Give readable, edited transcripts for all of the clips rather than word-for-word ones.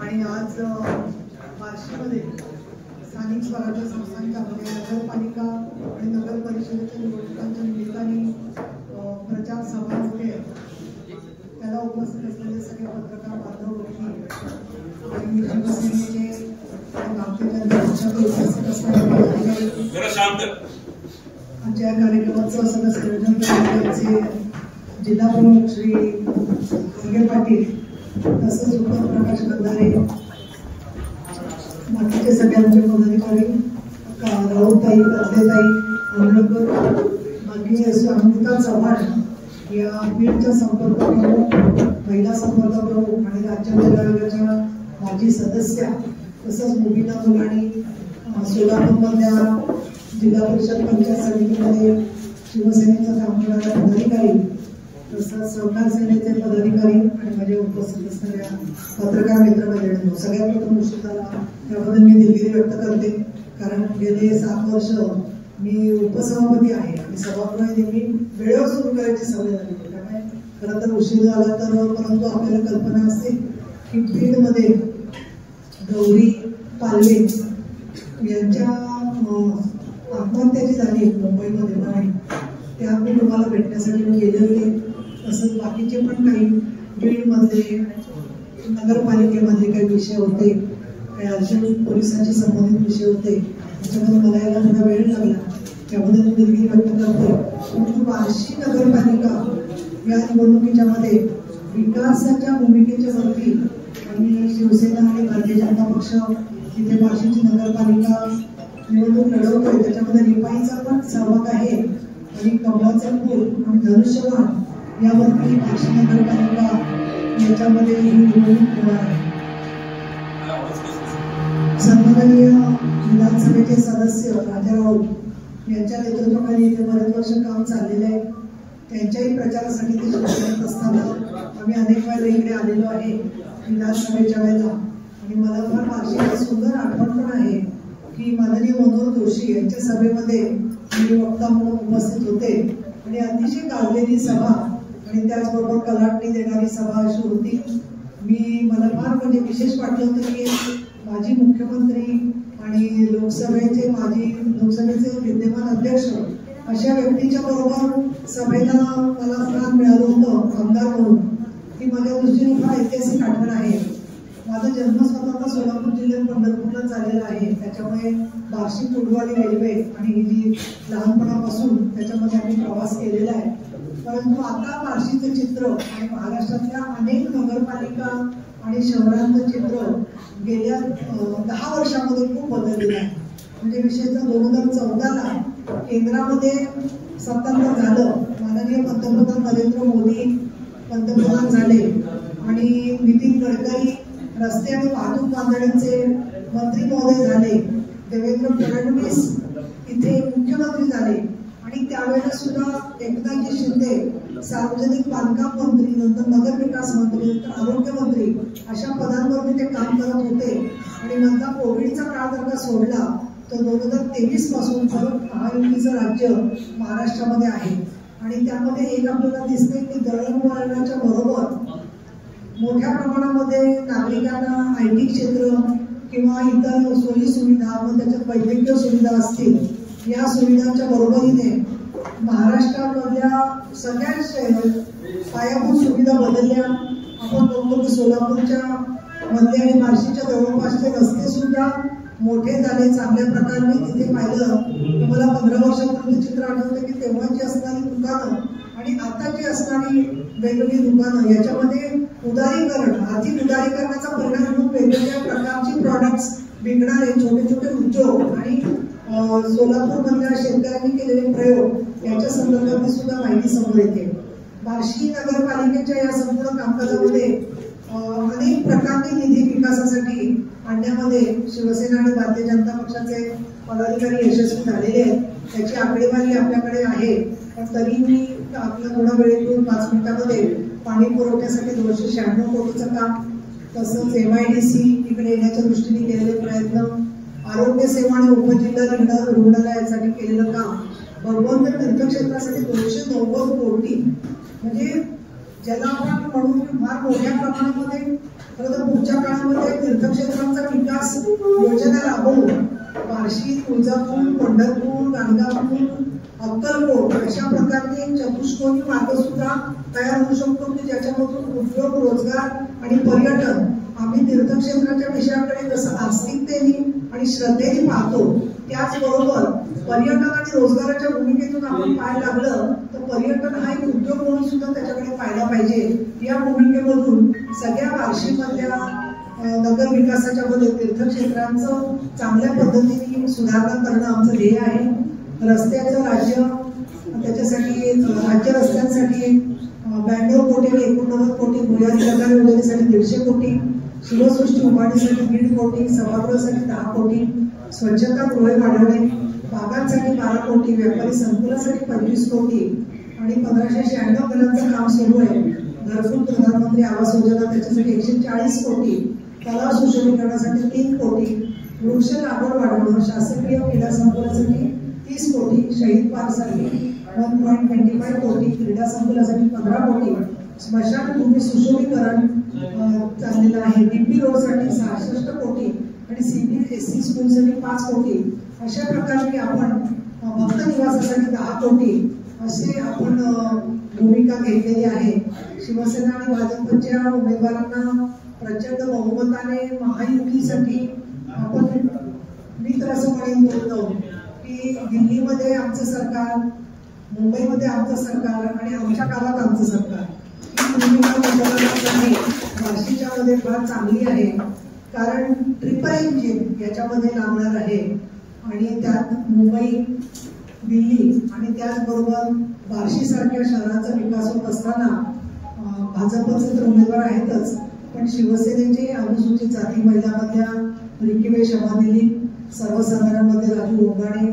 आणि आज बार्शीमध्ये स्थानिक स्वराज्य संस्थांच्या नगरपालिका आणि नगर परिषदेच्या निवडणुकांच्या निमित्ताने प्रचार सभा होते। त्याला उपस्थित असलेले सगळे पत्रकार बांधव आणि शिवसेनेचे भारतीय जनता पक्षाचे उपस्थित असणारे आजच्या कार्यक्रमाचं सगळं संयोजन करण्याचे जिल्हा प्रमुख श्री संगे पाटील तसंच प्रकाश गंधारे बाकीचे सगळ्यांचे पदाधिकारी राऊताई कर्तेताई आंबेडकर बाकी अमृता चव्हाण या बीडच्या संपर्क प्रमुख महिला संपर्क प्रमुख आणि राज्य मंडळ आयोगाच्या माजी सदस्या तसंच मुबीना मुलाणी सोलापूरमधल्या जिल्हा परिषद पंचायत समितीमध्ये शिवसेनेचा काम करणारा पदाधिकारी तसंच सहकार सेनेचे पदाधिकारी आणि माझे उपस्थित असणाऱ्या पत्रकार मित्र मैत्रिणींनो सगळ्यात प्रथम निश्चिताला त्याबद्दल मी दिलगिरी व्यक्त करते। कारण गेले 7 वर्ष मी उपसभापती आहे आणि सभागृह नेहमी वेळेवर सुरू करायची सवय झाली आहे। त्यामुळे खरं तर उशीर झाला तर परंतु आपल्याला कल्पना असते की बीडमध्ये गौरी पालवे यांच्या आत्महत्या जी झाली मुंबईमध्ये नाही त्या मी तुम्हाला भेटण्यासाठी मी गेले होते। तसंच बाकीचे पण काही बीडमधले नगरपालिकेमध्ये काही विषय होते, काही अर्जंट पोलिसांशी संबंधित विषय होते, त्याच्यामध्ये मला यायला थोडा वेळ लागला, त्याबद्दल मी दिलगिरी व्यक्त करते। परंतु बार्शी नगरपालिका या निवडणुकीच्या मध्ये विकासाच्या भूमिकेच्या वरती आणि शिवसेना आणि भारतीय जनता पक्ष तिथे बार्शीची नगरपालिका निवडणूक लढवतोय, त्याच्यामध्ये रिपाईचा पण सहभाग आहे आणि कमळाचा फूल आणि धनुष्यबाण यावरती बार्शी नगरपालिका याच्यामध्ये ही निवडणूक होणार आहे। सन्माननीय विधानसभेचे सदस्य राजा राऊत यांच्या नेतृत्वाखाली इथे बरेच वर्ष काम चाललेले आहे। त्यांच्याही प्रचारासाठी ते शिवसेनेत असताना आम्ही अनेक वेळेला इकडे आलेलो आहे विधानसभेच्या वेळेला आणि मला फार बार्शीची सुंदर आठवण पण आहे की माननीय मनोहर जोशी यांच्या सभेमध्ये मी वक्ता म्हणून उपस्थित होते आणि अतिशय गाजलेली सभा आणि त्याचबरोबर कलाटणी देणारी सभा अशी होती। मला फार म्हणजे विशेष वाटलं होतं की माजी मुख्यमंत्री आणि लोकसभेचे विद्यमान अध्यक्ष अशा व्यक्तीच्या बरोबर सभेला मला स्थान मिळालं होतं आमदार म्हणून। ही माझ्या दृष्टीने फार ऐतिहासिक आठवण आहे। माझा जन्म स्वतः सोलापूर जिल्ह्यात पंढरपूरला झालेला आहे, त्याच्यामुळे बार्शी कुडवाडी रेल्वे आणि ही जी लहानपणापासून त्याच्यामध्ये आम्ही प्रवास केलेला आहे। परंतु आता बार्शीचं चित्र आणि महाराष्ट्रातल्या अनेक नगरपालिका आणि शहरांचं चित्र गेल्या 10 वर्षामध्ये खूप बदललेलं आहे। म्हणजे विशेषतः 2014ला केंद्रामध्ये सत्तांतर झालं, माननीय पंतप्रधान नरेंद्र मोदी पंतप्रधान झाले आणि नितीन गडकरी रस्ते आणि वाहतूक बांधणीचे मंत्री महोदय झाले, देवेंद्र फडणवीस इथे मुख्यमंत्री झाले आणि त्यावेळेला सुद्धा एकनाथजी शिंदे सार्वजनिक बांधकाम मंत्री, नंतर नगर विकास मंत्री, नंतर आरोग्य मंत्री अशा पदांवरती ते काम करत होते। आणि नंतर कोविडचा काळ जर का सोडला तर 2023 पासून महायुतीचं राज्य महाराष्ट्रामध्ये आहे आणि त्यामध्ये एक आपल्याला दिसते की दळणवळणाच्या बरोबर मोठ्या प्रमाणामध्ये नागरिकांना IT क्षेत्र किंवा इतर सोयी सुविधा व त्याच्यात वैद्यकीय सुविधा असतील या सुविधांच्या बरोबरीने महाराष्ट्रामधल्या सगळ्याच पायाभूत सुविधा बदलल्या। आपण बघतो की सोलापूरच्या मधले आणि बार्शीच्या जवळपासचे रस्ते सुद्धा मोठे झाले, चांगल्या प्रकारे तिथे पाहिलं तर मला 15 वर्षापूर्वी चित्र आठवतं की तेव्हाची असणारी दुकानं आणि आता जी असणारी वेगवेगळी दुकानं याच्यामध्ये उदारीकरण, आर्थिक उदारीकरणाचा परिणाम म्हणून वेगवेगळ्या प्रकारची प्रॉडक्ट्स विकणारे छोटे छोटे उद्योग आणि सोलापूरमधल्या शेतकऱ्यांनी केलेले प्रयोग याच्या संदर्भात सुद्धा माहिती समोर येते। बार्शी नगरपालिकेच्या या संपूर्ण कामकाजामध्ये अनेक प्रकारचे निधी विकासासाठी आणण्यामध्ये शिवसेना आणि भारतीय जनता पक्षाचे पदाधिकारी यशस्वी झालेले आहेत। त्याची आकडेवारी आपल्याकडे आहे, पण तरी मी आपल्या थोडा वेळ घेऊन 5 मिनिटांमध्ये पाणी पुरवठ्यासाठी 296 कोटीचं काम, तसंच MIDC इकडे येण्याच्या दृष्टीने केलेले प्रयत्न, आरोग्य सेवा आणि उपजिल्हा रुग्णालयासाठी केलेलं काम, भगवंत तीर्थक्षेत्रासाठी 290 कोटी, म्हणजे ज्याला आपण म्हणून फार मोठ्या प्रमाणामध्ये परंतु पुढच्या काळामध्ये तीर्थक्षेत्रांचा विकास योजना राबवून बार्शी, तुळजापूर, पंढरपूर, गाणगापूर, अक्कलकोट अशा प्रकारचे एक चतुष्कोनी मार्ग सुद्धा तयार होऊ शकतो की ज्याच्यामधून उद्योग, रोजगार आणि पर्यटन आम्ही तीर्थक्षेत्राच्या विषयाकडे जसं आस्तिकतेने आणि श्रद्धेने पाहतो, त्याचबरोबर पर्यटन आणि रोजगाराच्या भूमिकेतून आपण पाय लागलं तर पर्यटन हा एक उद्योग म्हणून सुद्धा त्याच्याकडे पाहायला पाहिजे. या भूमिकेमधून सगळ्या बार्शीमधल्या नगर विकासाच्या मध्ये तीर्थक्षेत्रांचं चांगल्या पद्धतीने सुधारणा करणं आमचं ध्येय आहे. रस्त्याचं राज्य, त्याच्यासाठी राज्य रस्त्यांसाठी 92 कोटी, 89 कोटी, भुयारी गटार योजनेसाठी 150 कोटी, शिवसृष्टी उभारणीसाठी 1.5 कोटी, सभागृहासाठी 10 कोटी, स्वच्छतागृहे वाढवणे, बागांसाठी 12 कोटी, व्यापारी संकुलासाठी 25 कोटी आणि 1596 घरांचं काम सुरू आहे. घरकुल प्रधानमंत्री आवास योजना त्याच्यासाठी 140 कोटी, तलाव सुशोभीकरणासाठी 3 कोटी, वृक्ष लागवड वाढवणं, शासकीय क्रीडा संकुलासाठी 30 कोटी, शहीद पार्कसाठी 1.25 कोटी, क्रीडा संकुलासाठी 15 कोटी, स्मशानभूमी सुशोभीकरण चाललेलं आहे, डीपी रोडसाठी 66 कोटी आणि CBSE स्कूलसाठी 5 कोटी. अशा प्रकारे आपण भक्त निवासासाठी 10 कोटी असे आपण भूमिका घेतलेली आहे. शिवसेना आणि भाजपच्या उमेदवारांना प्रचंड बहुमताने महायुतीसाठी आपण, मी तर असं म्हणेन बोलतो की दिल्लीमध्ये आमचं सरकार, मुंबईमध्ये आमचं सरकार आणि आमच्या गावात आमचं सरकार, ही भूमिका बार्शीच्या मध्ये फार चांगली आहे. कारण ट्रिपल इंजिन याच्यामध्ये लागणार आहे आणि त्यात मुंबई, दिल्ली आणि त्याचबरोबर बार्शी सारख्या शहराचा विकास होत असताना भाजपचे तर उमेदवार आहेतच, पण शिवसेनेचे अनुसूचित जाती महिलांमधल्या रिकिवे शमा दिलीप, सर्वसाधारणमध्ये राजू ओंगाणे,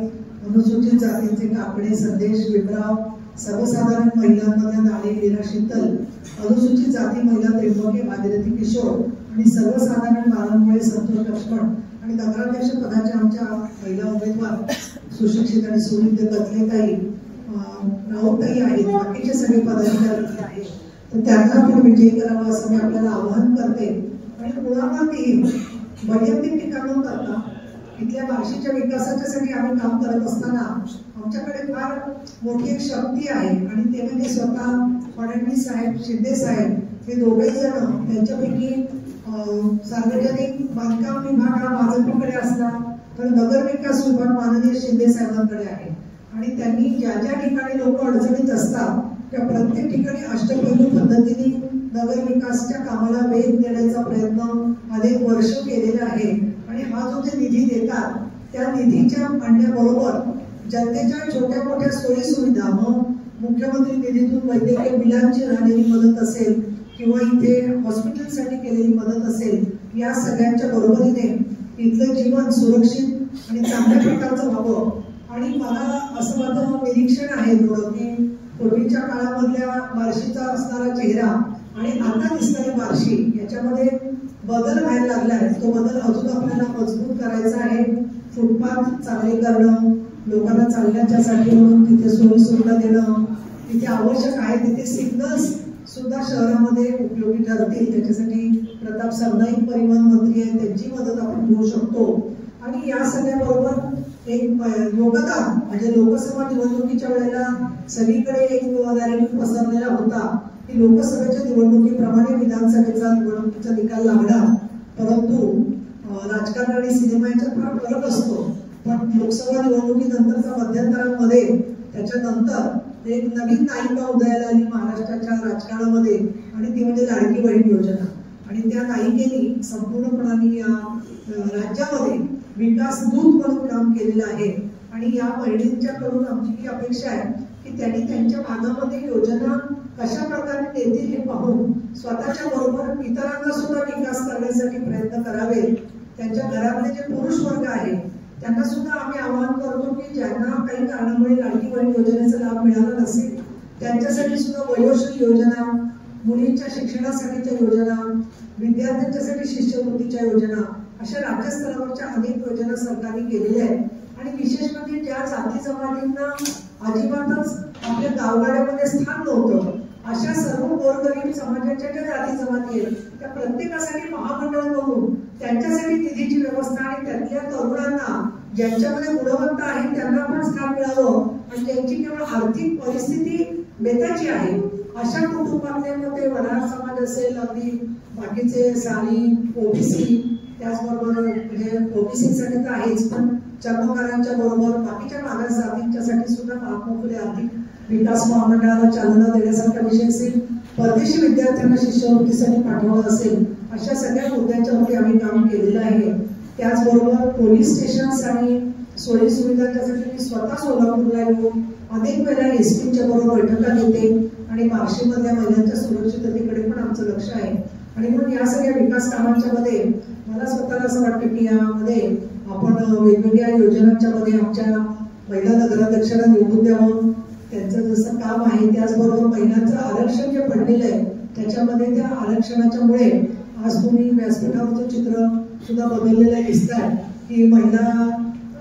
अनुसूचित जातींचे कापडे संदेश विबराव, सर्वसाधारण महिलांमधल्या नाणे मीरा शीतल, अनुसूचित जाती महिला त्रिंबके भागीरथी किशोर आणि सर्वसाधारण बाळांमुळे संतोष लक्ष्मण आणि नगराध्यक्ष पदाच्या आमच्या महिला उमेदवार सुशिक्षित आणि सुविद्य कथलेताई राऊताई आहेत. बाकीचे सगळे पदाधिकारी आहेत, तर त्यांना आपण विजयी करावा असं मी आपल्याला आवाहन करते. आणि मुळामध्ये वैयक्तिक टीका न करता इथल्या बार्शीच्या विकासाच्यासाठी आम्ही काम करत असताना आमच्याकडे फार मोठी एक शक्ती आहे आणि ते म्हणजे स्वतः फडणवीस साहेब, शिंदे साहेब हे दोघे जण. त्यांच्यापैकी सार्वजनिक बांधकाम विभाग हा भाजपकडे असला तर नगर विकास विभाग माननीय शिंदे साहेबांकडे आहे आणि त्यांनी ज्या ज्या ठिकाणी लोक अडचणीत असतात त्या प्रत्येक ठिकाणी अष्टपैलू पद्धतीने नगर विकासाच्या कामाला वेग देण्याचा प्रयत्न अनेक वर्ष केलेला आहे. आणि हा जो ते निधी देतात त्या निधीच्या आणण्याबरोबर जनतेच्या छोट्या मोठ्या सोयी सुविधा, मग मुख्यमंत्री निधीतून वैद्यकीय बिलांची राहलेली मदत असेल किंवा इथे हॉस्पिटलसाठी केलेली मदत असेल, या सगळ्यांच्या बरोबरीने इथलं जीवन सुरक्षित आणि चांगल्या प्रकारचं व्हावं. आणि मला असं माझं निरीक्षण आहे थोडं की पूर्वीच्या काळामधल्या बार्शीचा असणारा चेहरा आणि आता दिसणारी बार्शी याच्यामध्ये बदल व्हायला लागला आहे. तो बदल अजून आपल्याला मजबूत करायचा आहे. फुटपाथ चांगले करणं, लोकांना चालण्याच्यासाठी म्हणून तिथे सोयी सुविधा देणं, तिथे आवश्यक आहे तिथे सिग्नल्स सुद्धा शहरामध्ये उपयोगी ठरतील. त्याच्यासाठी प्रताप सरनाईक परिवहन मंत्री आहेत, त्यांची मदत आपण घेऊ शकतो. आणि या सगळ्याबरोबर एक योगदान म्हणजे लोकसभा निवडणुकीच्या वेळेला सगळीकडे एक नॅरेटिव्ह पसरलेला होता की लोकसभेच्या निवडणुकीप्रमाणे विधानसभेचा निवडणुकीचा निकाल लागणार, परंतु राजकारण आणि सिनेमा याच्यात फार फरक असतो. पण लोकसभा निवडणुकीनंतरच्या मध्यंतरामध्ये त्याच्यानंतर एक नवीन नायिका उदयाला आली महाराष्ट्राच्या राजकारणामध्ये आणि ती म्हणजे लाडकी बहीण योजना. आणि त्या नायिकेने संपूर्णपणाने या राज्यामध्ये विकास दूत म्हणून काम केलेलं आहे. आणि या बहिणींच्याकडून आमची ही अपेक्षा आहे की त्यांनी त्यांच्या भागामध्ये योजना कशा प्रकारे नेतील हे पाहून स्वतःच्या बरोबर इतरांना सुद्धा विकास करण्यासाठी प्रयत्न करावे. त्यांच्या घरातले जे पुरुष वर्ग आहे त्यांना सुद्धा आम्ही आवाहन करतो की ज्यांना काही कारणामुळे लाडकी बहीण योजनेचा लाभ मिळाला नसेल त्यांच्यासाठी सुद्धा वयोश्री योजना, मुलींच्या शिक्षणासाठीच्या योजना, विद्यार्थ्यांच्यासाठी शिष्यवृत्तीच्या योजना, अशा राज्यस्तरावरच्या अनेक योजना सरकारने केलेल्या आहेत. आणि विशेष म्हणजे ज्या जाती जमातींना अजिबातच आपल्या गावगाड्यामध्ये स्थान नव्हतं अशा सर्व गोरगरीब समाजाच्या ज्या जाती जमाती आहेत त्या प्रत्येकासाठी महामंडळ करून त्यांच्यासाठी निधीची व्यवस्था आणि त्यातल्या तरुणांना ज्यांच्यामध्ये गुणवत्ता आहे त्यांना पण स्थान मिळावं आणि ज्यांची केवळ आर्थिक परिस्थिती बेताची आहे अशा कुटुंबातले मग ते वडार समाज असेल, अगदी बाकीचे साली ओबीसी, त्याचबरोबर म्हणजे ओबीसीसाठी तर आहेच, पण चर्मकारांच्या बरोबर बाकीच्या मागास जातींच्यासाठी सुद्धा महात्मा फुले आर्थिक विकास महामंडळाला चालना देण्यासारखा विषय असेल, परदेशी विद्यार्थ्यांना शिष्यवृत्तीसाठी पाठवणं असेल, अशा सगळ्या मुद्द्यांच्यावरती आम्ही काम केलेलं आहे. त्याचबरोबर पोलीस स्टेशन्स आणि सोयी सुविधांच्यासाठी मी स्वतः सोलापूरला येऊन अनेक वेळा एसपीच्या बरोबर बैठका घेते आणि बार्शीमधल्या महिलांच्या सुरक्षिततेकडे पण आमचं लक्ष आहे. आणि म्हणून या सगळ्या विकास कामांच्या मध्ये मला स्वतःला असं वाटतं की यामध्ये आपण वेगवेगळ्या योजनांच्या मध्ये आमच्या महिला नगराध्यक्षांना निवडून द्यावं. त्यांचं जसं काम आहे त्याचबरोबर महिलांचं आरक्षण जे पडलेलं आहे त्याच्यामध्ये त्या आरक्षणाच्या मुळे आज तुम्ही व्यासपीठावरचं चित्र सुद्धा बदललेलं दिसतात की महिला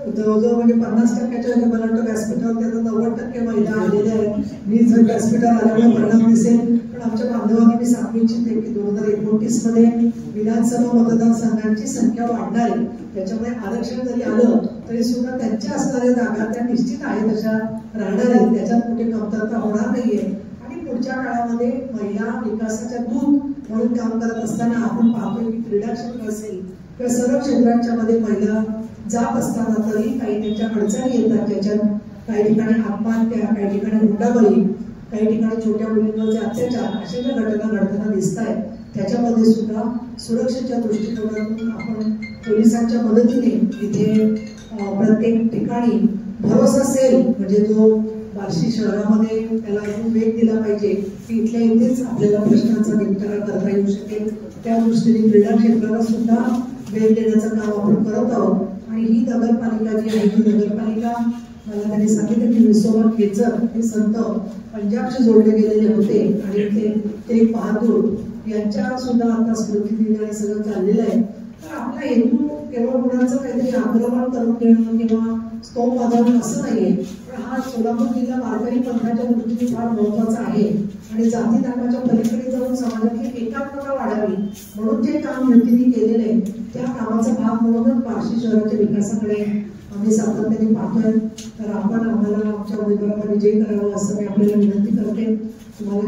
जवळजवळ म्हणजे 50% मला वाटतं व्यासपीठावर त्याचा 90% महिला आलेल्या आहेत. मी जर व्यासपीठावर आल्यामुळे परिणाम दिसेल, पण आमच्या बांधवांनी मी सांगू इच्छिते की 2029 मध्ये विधानसभा मतदारसंघांची संख्या वाढणार आहे. त्याच्यामुळे आरक्षण जरी आलं तरी सुद्धा त्यांच्या असणाऱ्या जागा त्या निश्चित आहेत अशा राहणार आहेत, त्याच्यात कुठे कमतरता होणार नाहीये. आणि पुढच्या काळामध्ये महिला विकासाच्या दूत म्हणून काम करत असताना आपण पाहतोय की क्रीडा क्षेत्र असेल किंवा सर्व क्षेत्रांच्या मध्ये महिला जात असताना तरी काही त्यांच्या अडचणी येतात, ज्याच्यात काही ठिकाणी आत्महत्या, काही ठिकाणी हुंडाबळी, काही ठिकाणी छोट्या मुलींवरचे अत्याचार अशा ज्या घटना घडताना दिसत आहेत त्याच्यामध्ये सुद्धा सुरक्षेच्या दृष्टिकोनातून आपण पोलिसांच्या मदतीने इथे प्रत्येक ठिकाणी भरोसा सेल म्हणजे जो बार्शी शहरामध्ये त्याला अजून वेग दिला पाहिजे की इथल्या इथेच आपल्याला प्रश्नांचा निपटारा करता येऊ शकेल, त्या दृष्टीने क्रीडा क्षेत्राला सुद्धा वेग देण्याचं काम आपण करत आहोत. आणि ही नगरपालिका जी आहे ती नगरपालिका मला त्यांनी सांगितलं की विसोबा खेचर हे संत पंजाबशी जोडले गेलेले होते आणि ते तेग बहादूर यांच्या सुद्धा आता स्मृती दिनाने सगळं चाललेलं आहे. तर आपला हेतू केवळ मुलांचं काहीतरी आक्रमण करून देणं किंवा स्तोम वाजवणं असं नाहीये, पण हा सोलापूर जिल्हा वारकरी पंथाच्या दृष्टीने फार महत्वाचा आहे आणि जाती धर्माच्या पलीकडे जाऊन समाजातली एकात्मता वाढावी म्हणून जे काम युतीने केलेलं आहे त्या कामाचा भाग म्हणूनच बार्शी शहराच्या विकासाकडे आम्ही सातत्याने पाहतोय. तर आपण आम्हाला आमच्या उमेदवाराला विजयी करावं असं मी आपल्याला विनंती करते. तुम्हाला